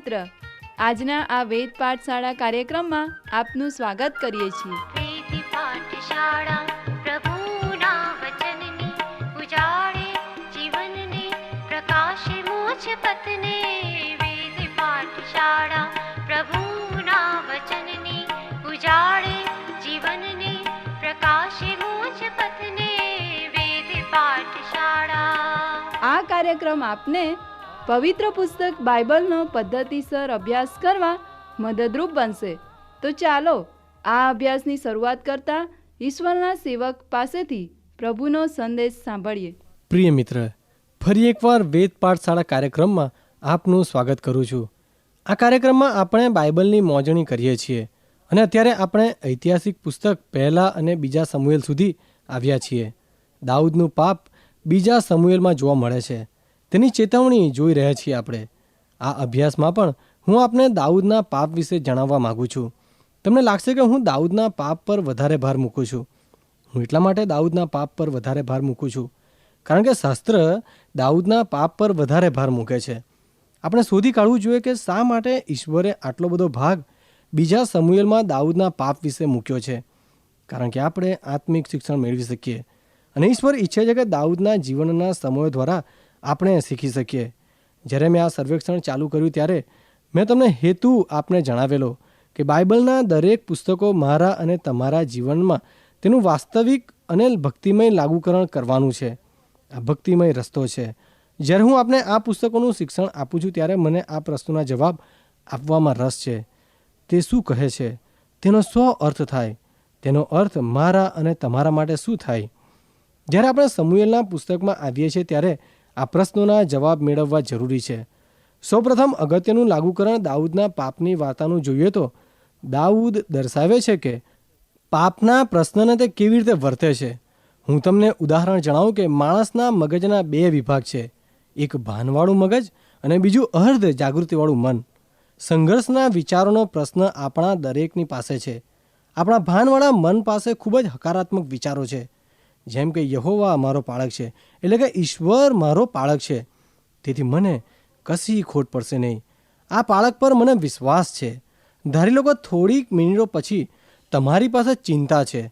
મિત્ર, આજના આ વેદ પાઠશાળા કાર્યક્રમમાં આપનું સ્વાગત કરીએ છીએ. વેદ પાઠશાળા પ્રભુના વચનની ઉજાળે જીવનને પ્રકાશે મોક્ષ પથને. વેદ પાઠશાળા પ્રભુના વચનની ઉજાળે જીવનને પ્રકાશે મોક્ષ પથને. વેદ પાઠશાળા. આ કાર્યક્રમ આપને પવિત્ર પુસ્તક બાઇબલનો પદ્ધતિસર અભ્યાસ કરવા મદદરૂપ બનશે. તો ચાલો આ અભ્યાસની શરૂઆત કરતા ઈશ્વરના સેવક પાસેથી પ્રભુનો સંદેશ સાંભળીએ. પ્રિય મિત્ર, ફરી એકવાર વેદ પાઠશાળા કાર્યક્રમમાં આપનું સ્વાગત કરું છું. આ કાર્યક્રમમાં આપણે બાઇબલની મોજણી કરીએ છીએ અને અત્યારે આપણે ઐતિહાસિક પુસ્તક પહેલા અને બીજા સમુએલ સુધી આવ્યા છીએ. દાઉદનું પાપ બીજા સમુએલમાં જોવા મળે છે. તેની ચેતવણી જોઈ રહ્યા છીએ આપણે. આ અભ્યાસમાં પણ હું આપને દાઉદના પાપ વિશે જણાવવા માગું છું. તમને લાગશે કે હું દાઉદના પાપ પર વધારે ભાર મૂકું છું. હું એટલા માટે દાઉદના પાપ પર વધારે ભાર મૂકું છું કારણ કે શાસ્ત્ર દાઉદના પાપ પર વધારે ભાર મૂકે છે. આપણે શોધી કાઢવું જોઈએ કે શા માટે ઈશ્વરે આટલો બધો ભાગ બીજા સમુએલમાં દાઉદના પાપ વિશે મૂક્યો છે. કારણ કે આપણે આત્મિક શિક્ષણ મેળવી શકીએ અને ઈશ્વર ઈચ્છે છે કે દાઉદના જીવનના સમયો દ્વારા આપણે શીખી શકીએ. જ્યારે મેં આ સર્વેક્ષણ ચાલુ કર્યું ત્યારે મેં તમને હેતુ આપને જણાવેલો કે બાઇબલના દરેક પુસ્તકો મારા અને તમારા જીવનમાં તેનું વાસ્તવિક અને ભક્તિમય લાગુકરણ કરવાનું છે. આ ભક્તિમય રસ્તો છે. જ્યારે હું આપને આ પુસ્તકોનું શિક્ષણ આપું છું ત્યારે મને આ પ્રશ્નોના જવાબ આપવામાં રસ છે. તે શું કહે છે? તેનો શું અર્થ થાય? તેનો અર્થ મારા અને તમારા માટે શું થાય? જ્યારે આપણે સમુએલના પુસ્તકમાં આવીએ છીએ ત્યારે આ પ્રશ્નોના જવાબ મેળવવા જરૂરી છે. સૌપ્રથમ અગત્યનું લાગુકરણ દાઉદના પાપની વાર્તાનું જોઈએ તો દાઉદ દર્શાવે છે કે પાપના પ્રશ્નને તે કેવી રીતે વર્તે છે. હું તમને ઉદાહરણ જણાવું કે માણસના મગજના 2 વિભાગ છે. એક ભાનવાળું મગજ અને બીજું અર્ધ જાગૃતિવાળું મન. સંઘર્ષના વિચારોનો પ્રશ્ન આપણા દરેકની પાસે છે. આપણા ભાનવાળા મન પાસે ખૂબ જ હકારાત્મક વિચારો છે, જેમ કે યહોવા મારો પાળક છે, એટલે કે ઈશ્વર મારો પાળક છે, તેથી મને કશી ખોટ પડશે નહીં. આ પાળક પર મને વિશ્વાસ છે. ધારી લો કે થોડીક મિનિટો પછી તમારી પાસે ચિંતા છે.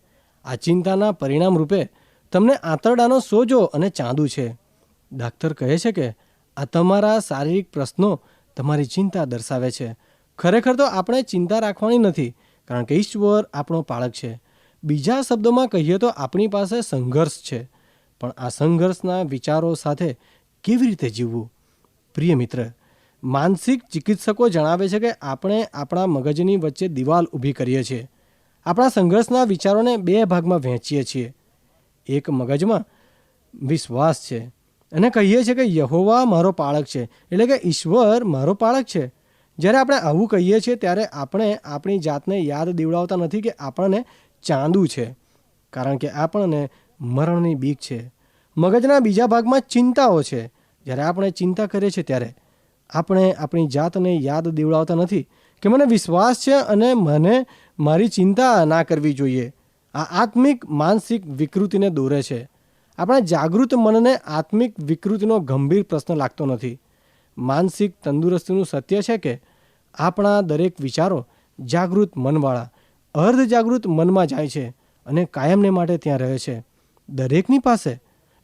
આ ચિંતાના પરિણામ રૂપે તમને આંતરડાનો સોજો અને ચાંદુ છે. ડાક્ટર કહે છે કે આ તમારા શારીરિક પ્રશ્નો તમારી ચિંતા દર્શાવે છે. ખરેખર તો આપણે ચિંતા રાખવાની નથી, કારણ કે ઈશ્વર આપણો પાળક છે. બીજા શબ્દોમાં કહીએ તો આપણી પાસે સંઘર્ષ છે, પણ આ સંઘર્ષના વિચારો સાથે કેવી રીતે જીવવું? પ્રિય મિત્ર, માનસિક ચિકિત્સકો જણાવે છે કે આપણે આપણા મગજની વચ્ચે દિવાલ ઊભી કરીએ છીએ. આપણા સંઘર્ષના વિચારોને 2 ભાગમાં વહેંચીએ છીએ. એક મગજમાં વિશ્વાસ છે અને કહીએ છીએ કે યહોવા મારો પાળક છે, એટલે કે ઈશ્વર મારો પાળક છે. જ્યારે આપણે આવું કહીએ છીએ ત્યારે આપણે આપણી જાતને યાદ દેવડાવતા નથી કે આપણને ચાંદુ છે, કારણ કે આપણને મરણની બીક છે. મગજના બીજા ભાગમાં ચિંતાઓ છે. જ્યારે આપણે ચિંતા કરીએ છીએ ત્યારે આપણે આપણી જાતને યાદ દેવડાવતા નથી કે મને વિશ્વાસ છે અને મને મારી ચિંતા ના કરવી જોઈએ. આ આત્મિક માનસિક વિકૃતિને દોરે છે. આપણા જાગૃત મનને આત્મિક વિકૃતિનો ગંભીર પ્રશ્ન લાગતો નથી. માનસિક તંદુરસ્તીનું સત્ય છે કે આપણા દરેક વિચારો જાગૃત મનવાળા અર્ધ જાગૃત મનમાં જાય છે અને કાયમને માટે ત્યાં રહે છે. દરેકની પાસે,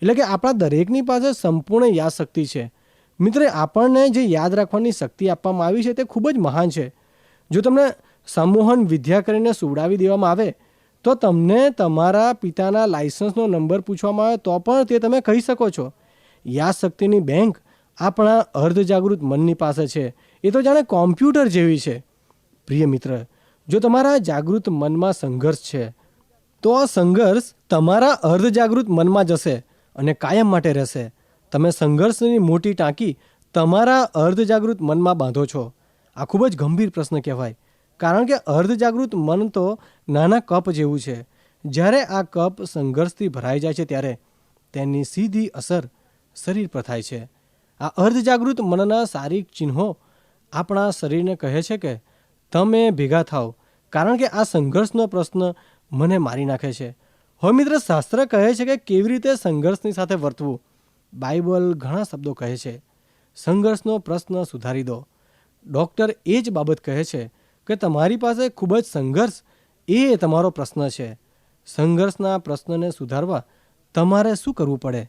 એટલે કે આપણા દરેકની પાસે સંપૂર્ણ યાદશક્તિ છે. મિત્ર, આપણને જે યાદ રાખવાની શક્તિ આપવામાં આવી છે તે ખૂબ જ મહાન છે. જો તમને સંમોહન વિદ્યા કરીને સુવડાવી દેવામાં આવે તો તમને તમારા પિતાના લાયસન્સનો નંબર પૂછવામાં આવે તો પણ તે તમે કહી શકો છો. યાદશક્તિની બેંક આપણા અર્ધ જાગૃત મનની પાસે છે. એ તો જાણે કોમ્પ્યુટર જેવી છે. પ્રિય મિત્ર, જો તમારા જાગૃત મનમાં સંઘર્ષ છે તો આ સંઘર્ષ તમારા અર્ધ જાગૃત મનમાં જશે અને કાયમ માટે રહેશે. તમે સંઘર્ષની મોટી ટાંકી તમારા અર્ધ જાગૃત મનમાં બાંધો છો. આ ખૂબ જ ગંભીર પ્રશ્ન કહેવાય, કારણ કે અર્ધ જાગૃત મન તો નાના કપ જેવું છે. જ્યારે આ કપ સંઘર્ષથી ભરાઈ જાય છે ત્યારે તેની સીધી અસર શરીર પર થાય છે. આ અર્ધ જાગૃત મનના શારીરિક ચિહ્નો આપણા શરીરને કહે છે કે તમે ભેગા થાઓ, કારણ કે આ સંઘર્ષનો પ્રશ્ન મને મારી નાખે છે. હવે મિત્ર, શાસ્ત્ર કહે છે કે કેવી રીતે સંઘર્ષની સાથે વર્તવું. બાઇબલ ઘણા શબ્દો કહે છે. સંઘર્ષનો પ્રશ્ન સુધારી દો, ડૉક્ટર એ જ બાબત કહે છે કે તમારી પાસે ખૂબ જ સંઘર્ષ એ તમારો પ્રશ્ન છે. સંઘર્ષના પ્રશ્નને સુધારવા તમારે શું કરવું પડે?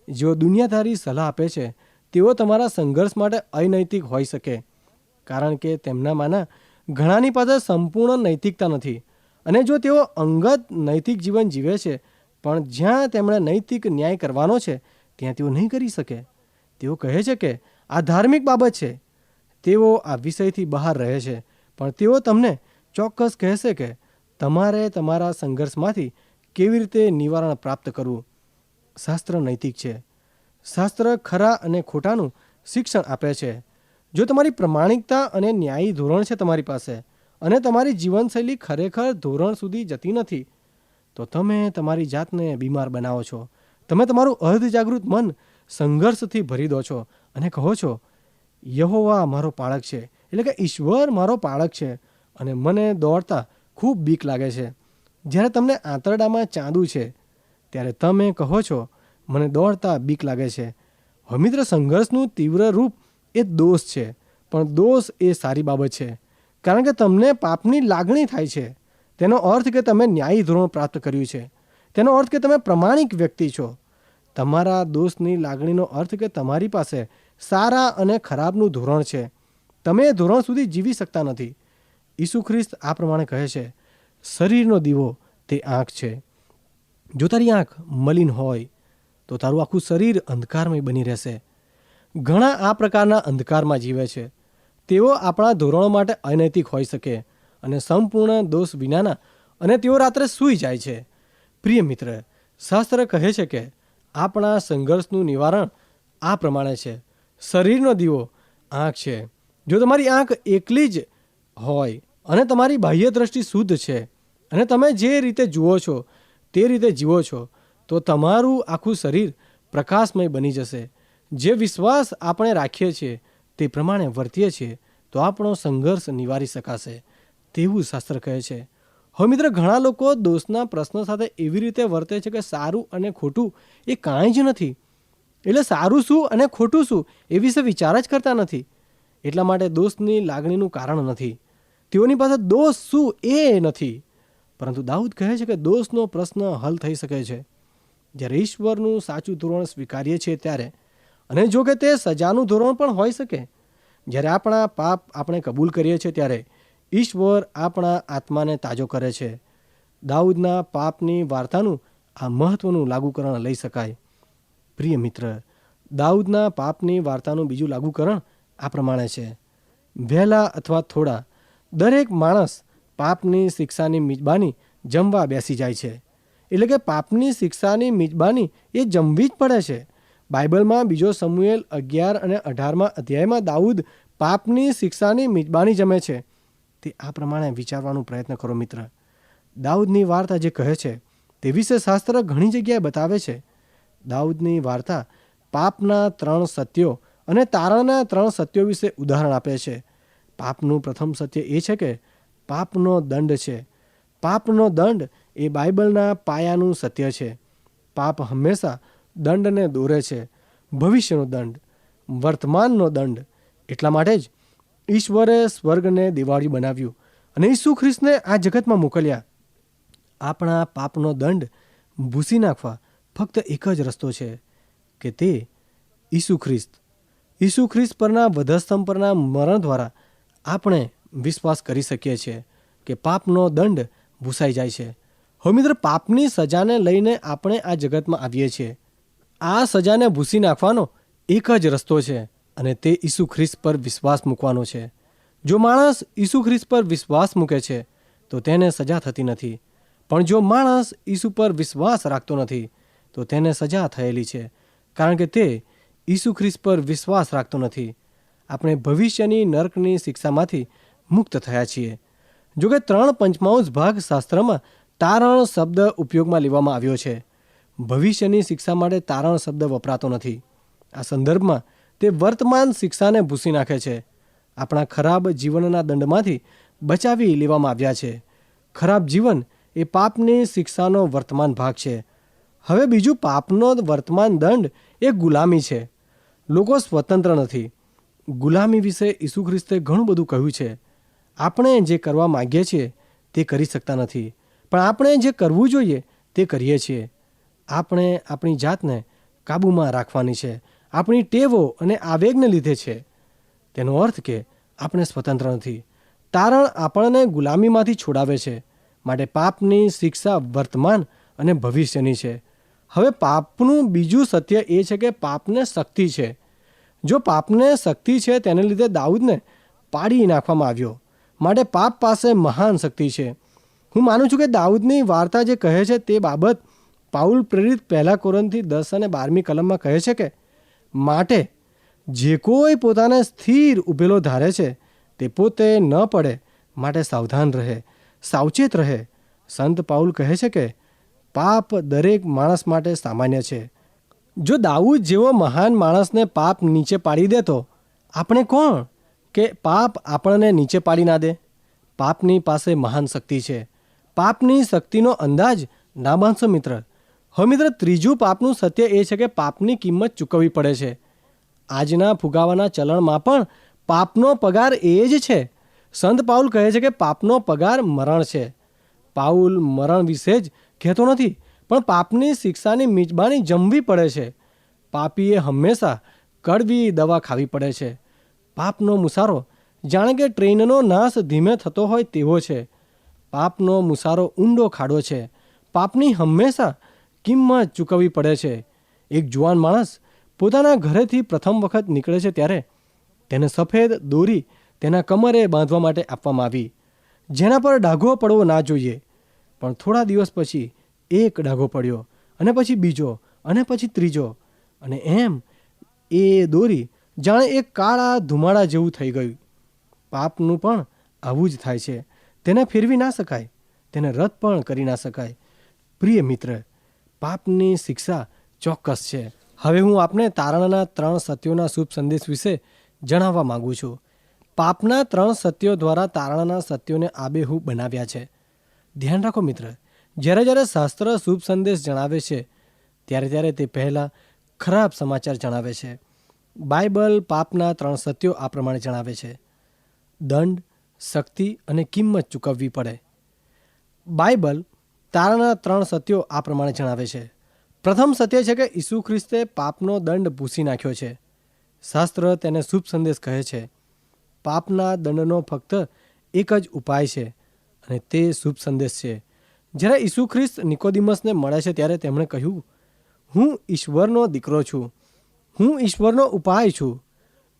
જેઓ દુનિયાદારી સલાહ આપે છે તેઓ તમારા સંઘર્ષ માટે અનૈતિક હોઈ શકે, કારણ કે તેમનામાંના ઘણાની પાસે સંપૂર્ણ નૈતિકતા નથી. અને જો તેઓ અંગત નૈતિક જીવન જીવે છે, પણ જ્યાં તેમણે નૈતિક ન્યાય કરવાનો છે ત્યાં તેઓ નહીં કરી શકે. તેઓ કહે છે કે આ ધાર્મિક બાબત છે. તેઓ આ વિષયથી બહાર રહે છે, પણ તેઓ તમને ચોક્કસ કહેશે કે તમારે તમારા સંઘર્ષમાંથી કેવી રીતે નિવારણ પ્રાપ્ત કરવું. શાસ્ત્ર નૈતિક છે. શાસ્ત્ર ખરા અને ખોટાનું શિક્ષણ આપે છે. જો તમારી પ્રમાણિકતા અને ન્યાયી ધોરણ છે તમારી પાસે, અને તમારી જીવનશૈલી ખરેખર ધોરણ સુધી જતી નથી, તો તમે તમારી જાતને બીમાર બનાવો છો. તમે તમારું અર્ધજાગૃત મન સંઘર્ષથી ભરી દો છો અને કહો છો, યહોવા મારો પાળક છે, એટલે કે ઈશ્વર મારો પાળક છે અને મને દોડતા ખૂબ બીક લાગે છે. જ્યારે તમને આંતરડામાં ચાંદુ છે ત્યારે તમે કહો છો, મને દોડતા બીક લાગે છે. હવે મિત્ર, સંઘર્ષનું તીવ્ર રૂપ એ દોષ છે, પણ દોષ એ સારી બાબત છે, કારણ કે તમને પાપની લાગણી થાય છે. તેનો અર્થ કે તમે ન્યાયી ધોરણ પ્રાપ્ત કર્યું છે. તેનો અર્થ કે તમે પ્રમાણિક વ્યક્તિ છો. તમારા દોષની લાગણીનો અર્થ કે તમારી પાસે સારા અને ખરાબનું ધોરણ છે. તમે એ ધોરણ સુધી જીવી શકતા નથી. ઈસુ ખ્રિસ્ત આ પ્રમાણે કહે છે, શરીરનો દીવો તે આંખ છે. જો તારી આંખ મલિન હોય તો તારું આખું શરીર અંધકારમય બની રહેશે. ઘણા આ પ્રકારના અંધકારમાં જીવે છે. તેઓ આપણા ધોરણો માટે અનૈતિક હોઈ શકે અને સંપૂર્ણ દોષ વિનાના, અને તેઓ રાત્રે સૂઈ જાય છે. પ્રિય મિત્ર, શાસ્ત્ર કહે છે કે આપણા સંઘર્ષનું નિવારણ આ પ્રમાણે છે. શરીરનો દીવો આંખ છે. જો તમારી આંખ એકલી જ હોય અને તમારી બાહ્ય દ્રષ્ટિ શુદ્ધ છે અને તમે જે રીતે જુઓ છો તે રીતે જીવો છો, તો તમારું આખું શરીર પ્રકાશમય બની જશે. જે વિશ્વાસ આપણે રાખીએ છીએ તે પ્રમાણે વર્તીએ છીએ તો આપણો સંઘર્ષ નિવારી શકાશે, તેવું શાસ્ત્ર કહે છે. હવે મિત્ર, ઘણા લોકો દોષના પ્રશ્ન સાથે એવી રીતે વર્તે છે કે સારું અને ખોટું એ કાંઈ જ નથી. એટલે સારું શું અને ખોટું શું એ વિશે વિચાર જ કરતા નથી. એટલા માટે દોષની લાગણીનું કારણ નથી. તેઓની પાસે દોષ શું એ નથી. પરંતુ દાઉદ કહે છે કે દોષનો પ્રશ્ન હલ થઈ શકે છે જ્યારે ઈશ્વરનું સાચું ધોરણ સ્વીકારીએ છીએ ત્યારે. અને જો કે તે સજાનું ધોરણ પણ હોઈ શકે. જ્યારે આપણા પાપ આપણે કબૂલ કરીએ છીએ ત્યારે ઈશ્વર આપણા આત્માને તાજો કરે છે. દાઉદના પાપની વાર્તાનું આ મહત્વનું લાગુકરણ લઈ શકાય. પ્રિય મિત્ર, દાઉદના પાપની વાર્તાનું બીજું લાગુકરણ આ પ્રમાણે છે. વહેલા અથવા થોડા દરેક માણસ પાપની શિક્ષાની મિજબાની જમવા બેસી જાય છે. એટલે કે પાપની શિક્ષાની મિજબાની એ જમવી જ પડે છે. બાઇબલમાં 2 શમુએલ 11 અને 18 અધ્યાયમાં દાઉદ પાપની શિક્ષાની મિજબાની જમે છે. તે આ પ્રમાણે વિચારવાનો પ્રયત્ન કરો મિત્ર. દાઉદની વાર્તા જે કહે છે તે વિશે શાસ્ત્ર ઘણી જગ્યાએ બતાવે છે. દાઉદની વાર્તા પાપના 3 સત્યો અને તારણના 3 સત્યો વિશે ઉદાહરણ આપે છે. પાપનું પ્રથમ સત્ય એ છે કે પાપનો દંડ છે. પાપનો દંડ એ બાઇબલના પાયાનું સત્ય છે. પાપ હંમેશા દંડને દોરે છે. ભવિષ્યનો દંડ, વર્તમાનનો દંડ. એટલા માટે જ ઈશ્વરે સ્વર્ગને દિવાળી બનાવ્યું અને ઈસુ ખ્રિસ્તને આ જગતમાં મોકલ્યા. આપણા પાપનો દંડ ભૂંસી નાખવા ફક્ત એક જ રસ્તો છે કે તે ઈસુ ખ્રિસ્ત. ઈસુ ખ્રિસ્ત પરના વધસ્તંભ પરના મરણ દ્વારા આપણે વિશ્વાસ કરી શકીએ છીએ કે પાપનો દંડ ભૂસાઈ જાય છે. હવે મિત્ર, પાપની સજાને લઈને આપણે આ જગતમાં આવીએ છીએ. આ સજાને ભૂંસી નાખવાનો એક જ રસ્તો છે અને તે ઈસુ ખ્રિસ્ત પર વિશ્વાસ મૂકવાનો છે. જો માણસ ઈસુ ખ્રિસ્ત પર વિશ્વાસ મૂકે છે તો તેને સજા થતી નથી, પણ જો માણસ ઈસુ પર વિશ્વાસ રાખતો નથી તો તેને સજા થયેલી છે, કારણ કે તે ઈસુ ખ્રિસ્ત પર વિશ્વાસ રાખતો નથી. આપણે ભવિષ્યની નરકની શિક્ષામાંથી મુક્ત થયા છીએ. જોકે 3/5 ભાગ શાસ્ત્રમાં તારણ શબ્દ ઉપયોગમાં લેવામાં આવ્યો છે. ભવિષ્યની શિક્ષા માટે તારણ શબ્દ વપરાતો નથી. આ સંદર્ભમાં તે વર્તમાન શિક્ષાને ભૂંસી નાખે છે. આપણા ખરાબ જીવનના દંડમાંથી બચાવી લેવામાં આવ્યા છે. ખરાબ જીવન એ પાપની શિક્ષાનો વર્તમાન ભાગ છે. હવે બીજું, પાપનો વર્તમાન દંડ એ ગુલામી છે. લોકો સ્વતંત્ર નથી. ગુલામી વિશે ઈસુ ખ્રિસ્તે ઘણું બધું કહ્યું છે. આપણે જે કરવા માગીએ છીએ તે કરી શકતા નથી, પણ આપણે જે કરવું જોઈએ તે કરીએ છીએ. આપણે આપણી જાતને કાબૂમાં રાખવાની છે, આપણી ટેવો અને આવેગને લીધે છે. તેનો અર્થ કે આપણે સ્વતંત્ર નથી. તારણ આપણને ગુલામીમાંથી છોડાવે છે. માટે પાપની શિક્ષા વર્તમાન અને ભવિષ્યની છે. હવે પાપનું બીજું સત્ય એ છે કે પાપને શક્તિ છે. જો પાપને શક્તિ છે તેને લીધે દાઉદને પાડી નાખવામાં આવ્યો. માટે પાપ પાસે મહાન શક્તિ છે. હું માનું છું કે દાઉદની વાર્તા જે કહે છે તે બાબત પાઉલ પ્રેરિત 1 કોરિન્થી 10 અને 12મી કલમમાં કહે છે કે માટે જે કોઈ પોતાને સ્થિર ઊભેલો ધારે છે તે પોતે ન પડે માટે સાવધાન રહે, સાવચેત રહે. સંત પાઉલ કહે છે કે પાપ દરેક માણસ માટે સામાન્ય છે. જો દાઉદ જેવો મહાન માણસને પાપ નીચે પાડી દે તો આપણે કોણ કે પાપ આપણને નીચે પાડી ના દે? પાપની પાસે મહાન શક્તિ છે. પાપની શક્તિનો અંદાજ ના બાંધશો મિત્ર. હવે મિત્ર, ત્રીજું પાપનું સત્ય એ છે કે પાપની કિંમત ચૂકવવી પડે છે. આજના ફુગાવાના ચલણમાં પણ પાપનો પગાર એ જ છે. સંત પાઉલ કહે છે કે પાપનો પગાર મરણ છે. પાઉલ મરણ વિશે જ કહેતો નથી, પણ પાપની શિક્ષાની મિજબાની જમવી પડે છે. પાપીએ હંમેશા કડવી દવા ખાવી પડે છે. પાપનો મુસારો જાણે કે ટ્રેનનો નાશ ધીમે થતો હોય તેવો છે. પાપનો મુસારો ઊંડો ખાડો છે. પાપની હંમેશા કિંમત ચૂકવવી પડે છે. એક જુવાન માણસ પોતાના ઘરેથી પ્રથમ વખત નીકળે છે ત્યારે તેને સફેદ દોરી તેના કમરે બાંધવા માટે આપવામાં આવી, જેના પર ડાઘો પડવો ના જોઈએ. પણ થોડા દિવસ પછી એક ડાઘો પડ્યો, અને પછી બીજો, અને પછી ત્રીજો, અને એમ એ દોરી જાણે એક કાળા ધુમાડા જેવું થઈ ગયું. પાપનું પણ આવું જ થાય છે. તેને ફેરવી ના શકાય, તેને રદ પણ કરી ના શકાય. પ્રિય મિત્ર, પાપની શિક્ષા ચોક્કસ છે. હવે હું આપને તારણના 3 સત્યોના શુભ સંદેશ વિશે જણાવવા માંગુ છું. પાપના 3 સત્યો દ્વારા તારણના સત્યોને આબેહૂબ બનાવ્યા છે. ધ્યાન રાખો મિત્ર, જ્યારે શાસ્ત્ર શુભ સંદેશ જણાવે છે ત્યારે તે પહેલાં ખરાબ સમાચાર જણાવે છે. બાઇબલ પાપના 3 સત્યો આ પ્રમાણે જણાવે છે: દંડ, શક્તિ અને કિંમત ચૂકવવી પડે. બાઇબલ તારણના 3 સત્યો આ પ્રમાણે જણાવે છે. પ્રથમ સત્ય છે કે ઈસુ ખ્રિસ્તે પાપનો દંડ ભૂંસી નાખ્યો છે. શાસ્ત્ર તેને શુભ સંદેશ કહે છે. પાપના દંડનો ફક્ત એક જ ઉપાય છે, અને તે શુભ સંદેશ છે. જ્યારે ઈસુ ખ્રિસ્ત નિકોદેમસને મળે છે ત્યારે તેમણે કહ્યું, હું ઈશ્વરનો દીકરો છું, હું ઈશ્વરનો ઉપાય છું,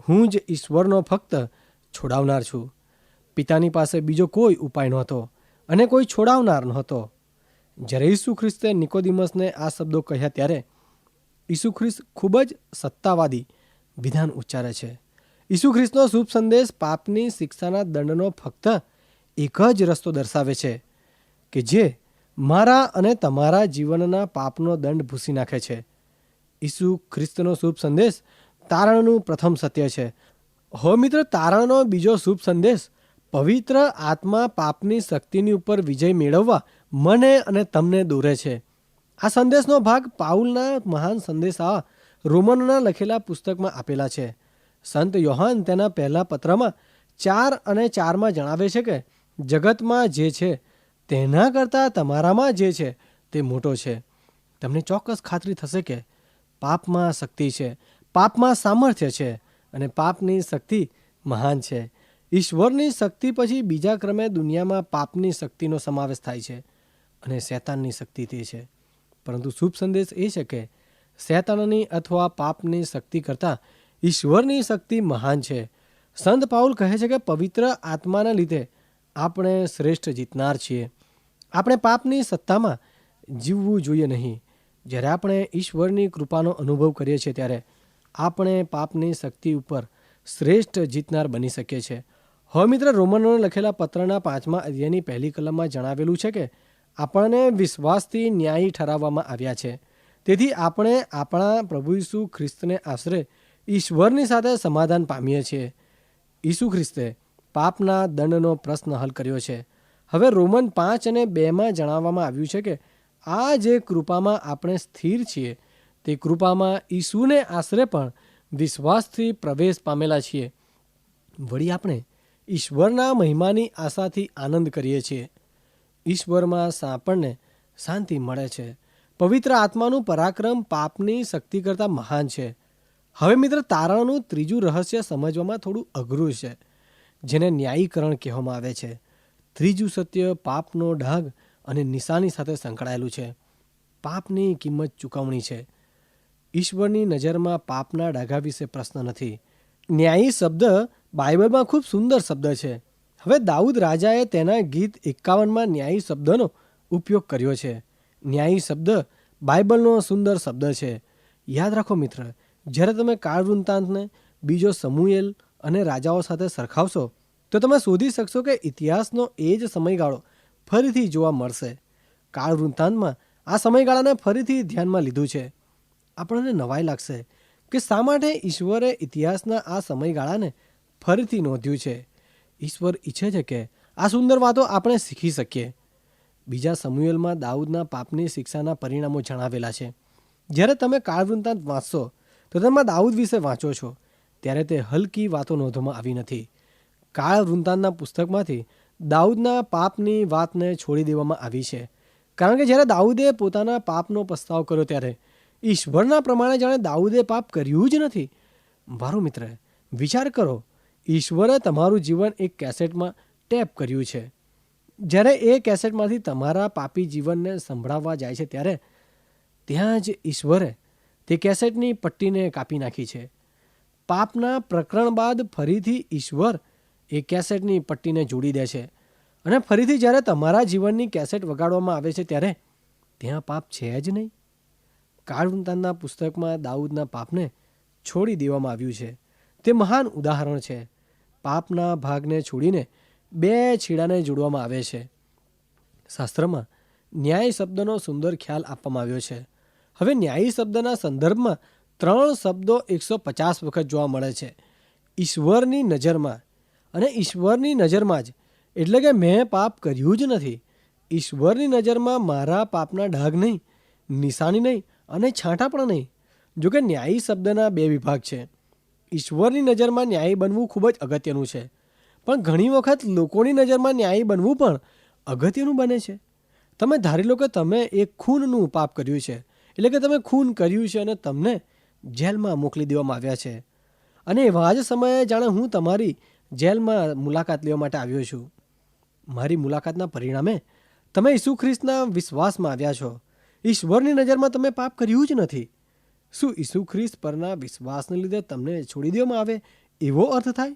હું જ ઈશ્વરનો ફક્ત છોડાવનાર છું. પિતાની પાસે બીજો કોઈ ઉપાય નહોતો અને કોઈ છોડાવનાર નહોતો. જ્યારે ઈસુ ખ્રિસ્તે નિકોદેમસને આ શબ્દો કહ્યા ત્યારે ઈસુ ખ્રિસ્ત ખૂબ જ સત્તાવાદી વિધાન ઉચ્ચારે છે. ઈસુ ખ્રિસ્તનો શુભ સંદેશ પાપની શિક્ષાના દંડનો ફક્ત એક જ રસ્તો દર્શાવે છે કે જે મારા અને તમારા જીવનના પાપનો દંડ ભૂંસી નાખે છે. ઈસુ ખ્રિસ્તનો શુભ સંદેશ તારણનું પ્રથમ સત્ય છે. હો મિત્ર, તારણનો બીજો શુભ સંદેશ પવિત્ર આત્મા પાપની શક્તિની ઉપર વિજય મેળવવા મને અને તમને દોરે છે. આ સંદેશનો ભાગ પાઉલના મહાન સંદેશા રોમનોના લખેલા પુસ્તકમાં આપેલા છે. સંત યોહાન તેના પહેલા પત્રમાં 4 અને 4માં જણાવે છે કે જગતમાં જે છે તેના કરતાં તમારામાં જે છે તે મોટો છે. તમને ચોક્કસ ખાતરી થશે કે પાપમાં શક્તિ છે, પાપમાં સામર્થ્ય છે, અને પાપની શક્તિ મહાન છે. ઈશ્વરની શક્તિ પછી બીજા ક્રમે દુનિયામાં પાપની શક્તિનો સમાવેશ થાય છે, અને શૈતાનની શક્તિ તે છે. પરંતુ શુભ સંદેશ એ છે કે શૈતાનની અથવા પાપની શક્તિ કરતાં ઈશ્વરની શક્તિ મહાન છે. સંત પાઉલ કહે છે કે પવિત્ર આત્માના લીધે આપણે શ્રેષ્ઠ જીતનાર છીએ. આપણે પાપની સત્તામાં જીવવું જોઈએ નહીં. જ્યારે આપણે ઈશ્વરની કૃપાનો અનુભવ કરીએ છીએ ત્યારે આપણે પાપની શક્તિ ઉપર શ્રેષ્ઠ જીતનાર બની શકીએ છીએ. હવે મિત્ર, રોમનોને લખેલા પત્રના 5મા અધ્યાયની 1લી કલમમાં જણાવેલું છે કે આપણને વિશ્વાસથી ન્યાયી ઠરાવવામાં આવ્યા છે. તેથી આપણે આપણા પ્રભુ ઈસુ ખ્રિસ્તને આશરે ઈશ્વરની સાથે સમાધાન પામીએ છીએ. ઈસુ ખ્રિસ્તે પાપના દંડનો પ્રશ્ન હલ કર્યો છે. હવે રોમન 5 અને 2માં જણાવવામાં આવ્યું છે કે આ જે કૃપામાં આપણે સ્થિર છીએ તે કૃપામાં ઈસુને આશરે પણ વિશ્વાસથી પ્રવેશ પામેલા છીએ. વળી આપણે ઈશ્વરના મહિમાની આશાથી આનંદ કરીએ છીએ. ઈશ્વરમાં આપણને શાંતિ મળે છે. પવિત્ર આત્માનું પરાક્રમ પાપની શક્તિ કરતાં મહાન છે. હવે મિત્ર, તારણનું ત્રીજું રહસ્ય સમજવામાં થોડું અઘરું છે, જેને ન્યાયીકરણ કહેવામાં આવે છે. ત્રીજું સત્ય પાપનો ડાઘ અને નિશાની સાથે સંકળાયેલું છે. પાપની કિંમત ચૂકવણી છે. ઈશ્વરની નજરમાં પાપના ડાઘા વિશે પ્રશ્ન નથી. ન્યાયી શબ્દ બાઇબલમાં ખૂબ સુંદર શબ્દ છે. હવે દાઉદ રાજાએ તેના ગીત 51માં ન્યાયી શબ્દનો ઉપયોગ કર્યો છે. ન્યાયી શબ્દ બાઇબલનો સુંદર શબ્દ છે. યાદ રાખો મિત્ર, જ્યારે તમે કાળ વૃત્તાંતને બીજો સમુએલ અને રાજાઓ સાથે સરખાવશો તો તમે શોધી શકશો કે ઇતિહાસનો એ જ સમયગાળો ફરીથી જોવા મળશે. કાળ વૃત્તાંતમાં આ સમયગાળાને ફરીથી ધ્યાનમાં લીધું છે. આપણને નવાઈ લાગશે કે શા માટે ઈશ્વરે ઇતિહાસના આ સમયગાળાને ફરીથી નોંધ્યું છે. ઈશ્વર ઈચ્છે છે કે આ સુંદર વાતો આપણે શીખી શકીએ. બીજા સમુએલમાં દાઉદના પાપની શિક્ષાના પરિણામો જણાવેલા છે. જ્યારે તમે કાળ વૃત્તાંત વાંચશો તો તમે દાઉદ વિશે વાંચો છો ત્યારે તે હલકી વાતો નોંધવામાં આવી નથી. કાળ વૃત્તાંતના પુસ્તકમાંથી દાઉદના પાપની વાતને છોડી દેવામાં આવી છે. કારણ કે જ્યારે દાઉદે પોતાના પાપનો પસ્તાવ કર્યો ત્યારે ઈશ્વરના પ્રમાણે જાણે દાઉદે પાપ કર્યું જ નથી. મારો મિત્ર, વિચાર કરો, ઈશ્વરે તમારું જીવન એક કેસેટમાં ટેપ કર્યું છે. જ્યારે એ કેસેટમાંથી તમારા પાપી જીવનને સંભળાવવા જાય છે ત્યારે ત્યાં જ ઈશ્વરે તે કેસેટની પટ્ટીને કાપી નાખી છે. પાપના પ્રકરણ બાદ ફરીથી ઈશ્વર એ કેસેટની પટ્ટીને જોડી દે છે અને ફરીથી જ્યારે તમારા જીવનની કેસેટ વગાડવામાં આવે છે ત્યારે ત્યાં પાપ છે જ નહીં. કાળ વૃત્તાંતના પુસ્તકમાં દાઉદના પાપને છોડી દેવામાં આવ્યું છે. તે મહાન ઉદાહરણ છે. પાપના ભાગને છોડીને બે છેડાને જોડવામાં આવે છે. શાસ્ત્રમાં ન્યાય શબ્દનો સુંદર ખ્યાલ આપવામાં આવ્યો છે. હવે ન્યાયી શબ્દના સંદર્ભમાં 3 શબ્દો 150 વખત જોવા મળે છે. ઈશ્વરની નજરમાં અને ઈશ્વરની નજરમાં જ, એટલે કે મેં પાપ કર્યું જ નથી. ઈશ્વરની નજરમાં મારા પાપના ડાઘ નહીં, નિશાની નહીં અને છાંટા પણ નહીં. જોકે ન્યાયી શબ્દના 2 વિભાગ છે. ઈશ્વરની નજરમાં ન્યાયી બનવું ખૂબ જ અગત્યનું છે, પણ ઘણી વખત લોકોની નજરમાં ન્યાયી બનવું પણ અગત્યનું બને છે. તમે ધારી લો કે તમે એક ખૂનનું પાપ કર્યું છે, એટલે કે તમે ખૂન કર્યું છે અને તમને જેલમાં મોકલી દેવામાં આવ્યા છે. અને એવા જ સમયે જાણે હું તમારી જેલમાં મુલાકાત લેવા માટે આવ્યો છું. મારી મુલાકાતના પરિણામે તમે ઈસુ ખ્રિસ્તના વિશ્વાસમાં આવ્યા છો. ઈશ્વરની નજરમાં તમે પાપ કર્યું જ નથી. શું ઈસુ ખ્રિસ્ત પરના વિશ્વાસને લીધે તમને છોડી દેવામાં આવે એવો અર્થ થાય?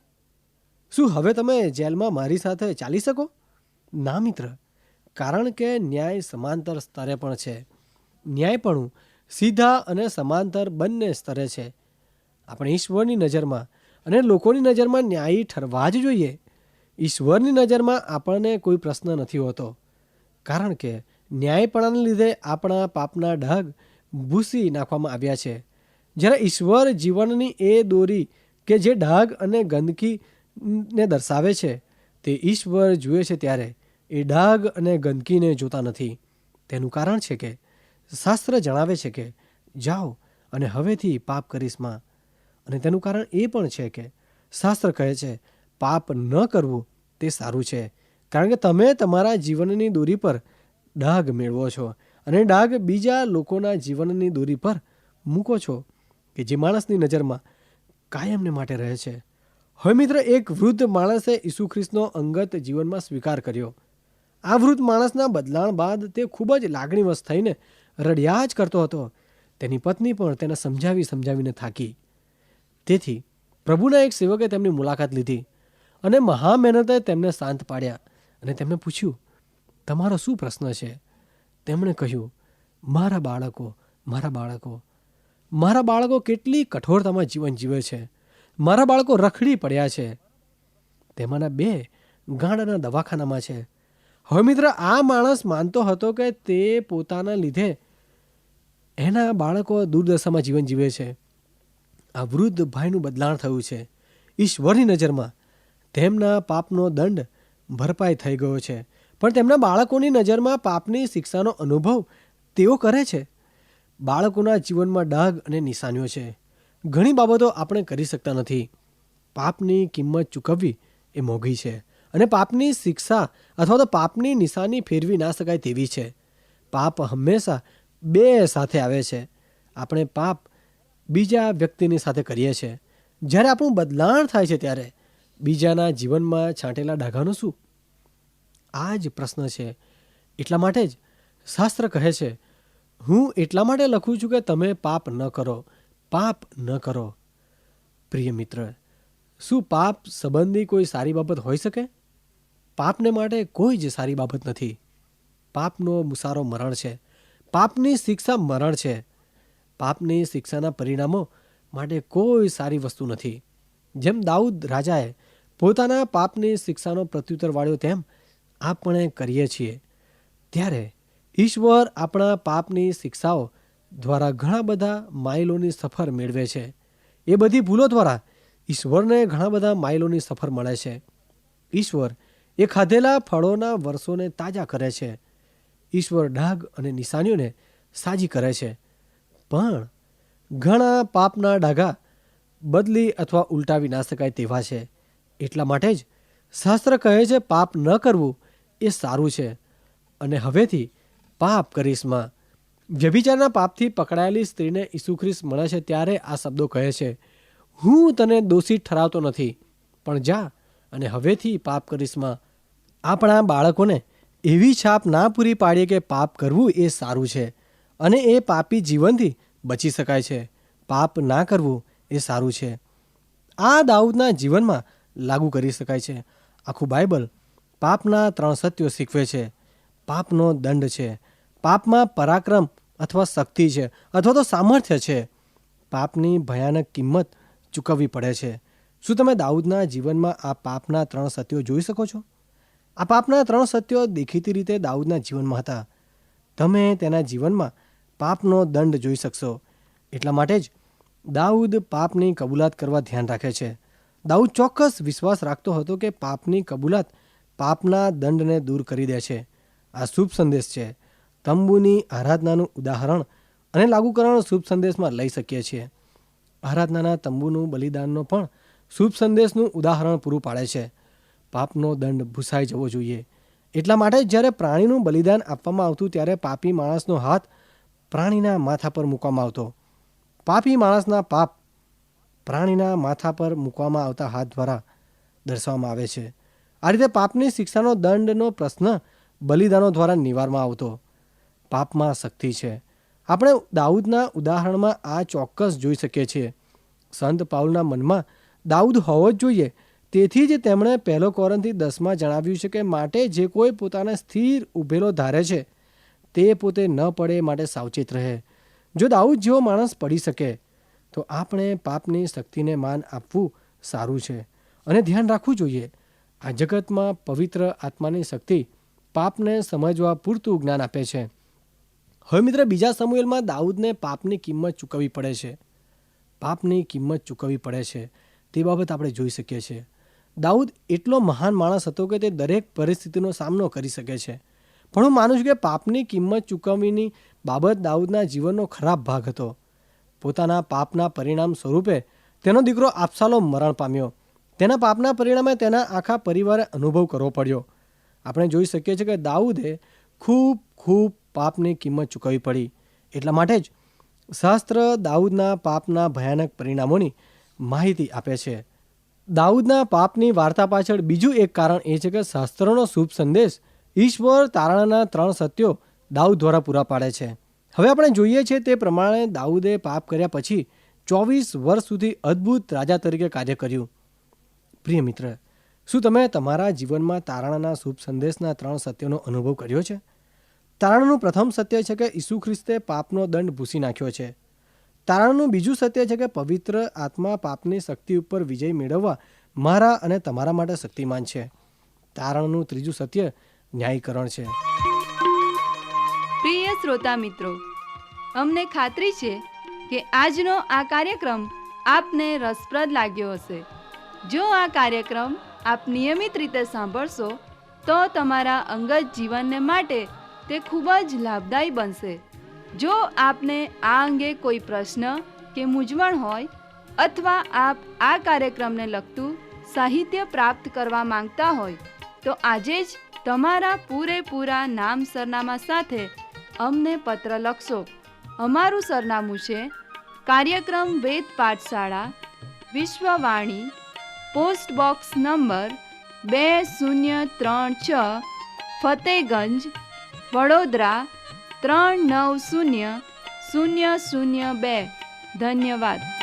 શું હવે તમે જેલમાં મારી સાથે ચાલી શકો? ના મિત્ર, કારણ કે ન્યાય સમાંતર સ્તરે પણ છે. ન્યાયપણું સીધા અને સમાંતર બંને સ્તરે છે. આપણે ઈશ્વરની નજરમાં અને લોકોની નજરમાં ન્યાયી ઠરવા જ જોઈએ. ઈશ્વરની નજરમાં આપણને કોઈ પ્રશ્ન નથી હોતો, કારણ કે ન્યાયપણાને લીધે આપણા પાપના ડાઘ ભૂસી નાખવામાં આવ્યા છે. જ્યારે ઈશ્વર જીવનની એ દોરી કે જે ડાઘ અને ગંદકીને દર્શાવે છે તે ઈશ્વર જુએ છે ત્યારે એ ડાઘ અને ગંદકીને જોતા નથી. તેનું કારણ છે કે શાસ્ત્ર જણાવે છે કે જાઓ અને હવેથી પાપ કરીશમાં. અને તેનું કારણ એ પણ છે કે શાસ્ત્ર કહે છે પાપ ન કરવું તે સારું છે, કારણ કે તમે તમારા જીવનની દોરી પર ડાઘ મેળવો છો અને ડાઘ બીજા લોકોના જીવનની દોરી પર મૂકો છો કે જે માણસની નજરમાં કાયમને માટે રહે છે. હવે મિત્ર, એક વૃદ્ધ માણસે ઈસુ ખ્રિસ્તનો અંગત જીવનમાં સ્વીકાર કર્યો. આ વૃદ્ધ માણસના બદલાણ બાદ તે ખૂબ જ લાગણીવશ થઈને રડ્યા જ કરતો હતો. તેની પત્ની પણ તેને સમજાવીને થાકી. તેથી પ્રભુના એક સેવકે તેમની મુલાકાત લીધી અને મહા મહેનતે તેમને શાંત પાડ્યા અને તેમને પૂછ્યું, તમારો શું પ્રશ્ન છે? તેમણે કહ્યું, મારા બાળકો કેટલી કઠોરતામાં જીવન જીવે છે. મારા બાળકો રખડી પડ્યા છે. તેમાંના 2 ગાંડાના દવાખાનામાં છે. હવે મિત્ર, આ માણસ માનતો હતો કે તે પોતાના લીધે એના બાળકો દુર્દશામાં જીવન જીવે છે. આ વૃદ્ધ ભાઈનું બદલાણ થયું છે. ઈશ્વરની નજરમાં તેમના પાપનો દંડ ભરપાઈ થઈ ગયો છે, પણ તેમના બાળકોની નજરમાં પાપની શિક્ષાનો અનુભવ તેઓ કરે છે. બાળકોના જીવનમાં ડાઘ અને નિશાનીઓ છે. ઘણી બાબતો આપણે કરી શકતા નથી. પાપની કિંમત ચૂકવવી એ મોંઘી છે અને પાપની શિક્ષા અથવા તો પાપની નિશાની ફેરવી ના શકાય તેવી છે. પાપ હંમેશા બે સાથે આવે છે. આપણે પાપ બીજા વ્યક્તિની સાથે કરીએ છીએ. જ્યારે આપણું બદલાણ થાય છે ત્યારે બીજાના જીવનમાં છાંટેલા ડાઘાનું શું? આ જ પ્રશ્ન છે. એટલા માટે જ શાસ્ત્ર કહે છે, હું એટલા માટે લખું છું કે તમે પાપ ન કરો, પાપ ન કરો. પ્રિય મિત્ર, શું પાપ સંબંધી કોઈ સારી બાબત હોઈ શકે? પાપને માટે કોઈ જ સારી બાબત નથી. પાપનો મુસારો મરણ છે. પાપની શિક્ષા મરણ છે. પાપની શિક્ષાના પરિણામો માટે કોઈ સારી વસ્તુ નથી. જેમ દાઉદ રાજાએ પોતાના પાપની શિક્ષાનો પ્રત્યુત્તર વાળ્યો, તેમ આપણે કરીએ છીએ. ત્યારે ઈશ્વર આપણા પાપની શિક્ષાઓ દ્વારા ઘણા બધા માઇલોની સફર મેળવે છે. એ બધી ભૂલો દ્વારા ઈશ્વરને ઘણા બધા માઇલોની સફર મળે છે. ઈશ્વર એ ખાધેલા ફળોના વર્ષોને તાજા કરે છે. ઈશ્વર ડાઘ અને નિશાનીઓને સાજી કરે છે. પણ ઘણા પાપના ડાઘા બદલી અથવા ઉલટાવી ના શકાય તેવા છે. એટલા માટે જ શાસ્ત્ર કહે છે, પાપ ન કરવું એ સારું છે અને હવેથી પાપ કરીશમાં. વ્યભિચારના પાપથી પકડાયેલી સ્ત્રીને ઈસુ ખ્રિસ્ત મળે છે ત્યારે આ શબ્દો કહે છે, હું તને દોષિત ઠરાવતો નથી, પણ જા અને હવેથી પાપ કરીશમાં. આપણા બાળકોને એવી છાપ ના પૂરી પાડીએ કે પાપ કરવું એ સારું છે અને એ પાપી જીવનથી બચી શકાય છે. પાપ ના કરવું એ સારું છે. આ દાઉદના જીવનમાં લાગુ કરી શકાય છે. આખું બાઇબલ પાપના 3 સત્યો શીખવે છે. પાપનો દંડ છે. પાપમાં પરાક્રમ અથવા શક્તિ છે અથવા તો સામર્થ્ય છે. પાપની ભયાનક કિંમત ચૂકવવી પડે છે. શું તમે દાઉદના જીવનમાં આ પાપના 3 સત્યો જોઈ શકો છો? આ પાપના 3 સત્યો દેખીતી રીતે દાઉદના જીવનમાં હતા. તમે તેના જીવનમાં પાપનો દંડ જોઈ શકશો. એટલા માટે જ દાઉદ પાપની કબૂલાત કરવા ધ્યાન રાખે છે. દાઉદ ચોક્કસ વિશ્વાસ રાખતો હતો કે પાપની કબૂલાત પાપના દંડને દૂર કરી દે છે. આ શુભ સંદેશ છે. તંબુની આરાધનાનું ઉદાહરણ અને લાગુકરણ શુભ સંદેશમાં લઈ શકીએ છીએ. આરાધનાના તંબુનું બલિદાનનો પણ શુભ સંદેશનું ઉદાહરણ પૂરું પાડે છે. પાપનો દંડ ભૂસાઈ જવો જોઈએ. એટલા માટે જ જ્યારે પ્રાણીનું બલિદાન આપવામાં આવતું ત્યારે પાપી માણસનો હાથ પ્રાણીના માથા પર મૂકવામાં આવતો. પાપી માણસના પાપ પ્રાણીના માથા પર મૂકવામાં આવતા હાથ દ્વારા દર્શાવવામાં આવે છે. આ રીતે પાપની શિક્ષાનો દંડનો પ્રશ્ન બલિદાનો દ્વારા નિવારવામાં આવતો. પાપમાં શક્તિ છે. આપણે દાઉદના ઉદાહરણમાં આ ચોક્કસ જોઈ શકીએ છીએ. સંત પાઉલના મનમાં દાઉદ હોવો જ જોઈએ. તેથી જ તેમણે 1 કોરિન્થી 10 જણાવ્યું છે કે માટે જે કોઈ પોતાને સ્થિર ઊભેલો ધારે છે તે પોતે ન પડે માટે સાવચેત રહે. જો દાઉદ જેવો માણસ પડી શકે તો આપણે પાપની શક્તિને માન આપવું સારું છે અને ધ્યાન રાખવું જોઈએ. આ જગતમાં પવિત્ર આત્માની શક્તિ પાપને સમજવા પૂરતું જ્ઞાન આપે છે. હવે મિત્ર, 2 સમુએલમાં દાઉદને પાપની કિંમત ચૂકવવી પડે છે. પાપની કિંમત ચૂકવવી પડે છે તે બાબત આપણે જોઈ શકીએ છીએ. દાઉદ એટલો મહાન માણસ હતો કે તે દરેક પરિસ્થિતિનો સામનો કરી શકે છે. પણ હું માનું છું કે પાપની કિંમત ચૂકવણીની બાબત દાઉદના જીવનનો ખરાબ ભાગ હતો. પોતાના પાપના પરિણામ સ્વરૂપે તેનો દીકરો આબશાલોમ મરણ પામ્યો. તેના પાપના પરિણામે તેના આખા પરિવારે અનુભવ કરવો પડ્યો. આપણે જોઈ શકીએ છીએ કે દાઉદે ખૂબ પાપની કિંમત ચૂકવવી પડી. એટલા માટે જ શાસ્ત્ર દાઉદના પાપના ભયાનક પરિણામોની માહિતી આપે છે. દાઉદના પાપની વાર્તા પાછળ બીજું એક કારણ એ છે કે શાસ્ત્રનો શુભ સંદેશ ઈશ્વર તારણાના 3 સત્યો દાઉદ દ્વારા પૂરા પાડે છે. હવે આપણે જોઈએ છીએ તે પ્રમાણે દાઉદે પાપ કર્યા પછી 24 વર્ષ સુધી અદ્ભુત રાજા તરીકે કાર્ય કર્યું. પ્રિય મિત્ર, શું તમે તમારા જીવનમાં તારણાના શુભ સંદેશના 3 સત્યોનો અનુભવ કર્યો છે? તારણનું પ્રથમ સત્ય છે કે ઈસુ ખ્રિસ્તે પાપનો દંડ ભૂસી નાખ્યો છે. તારણનું બીજું સત્ય છે કે પવિત્ર આત્મા પાપની શક્તિ ઉપર વિજય મેળવવા મારા અને તમારા માટે શક્તિમાન છે. તારણનું ત્રીજું સત્ય ન્યાયીકરણ છે. પ્રિય શ્રોતા મિત્રો, અમને ખાતરી છે કે આજનો આ કાર્યક્રમ આપને રસપ્રદ લાગ્યો હશે. જો આ કાર્યક્રમ આપ નિયમિત રીતે સાંભળશો તો તમારા અંગત જીવનને માટે તે ખૂબ જ લાભદાયી બનશે. જો આપને આ અંગે કોઈ પ્રશ્ન કે મૂંઝવણ હોય અથવા આપ આ કાર્યક્રમને લગતું સાહિત્ય પ્રાપ્ત કરવા માંગતા હોય તો આજે જ તમારા પૂરેપૂરા નામ સરનામા સાથે અમને પત્ર લખશો. અમારું સરનામું છે કાર્યક્રમ Ved Pathshala, Vishwavani, post box number 2036, Fatehganj, Vadodara 390002. ધન્યવાદ.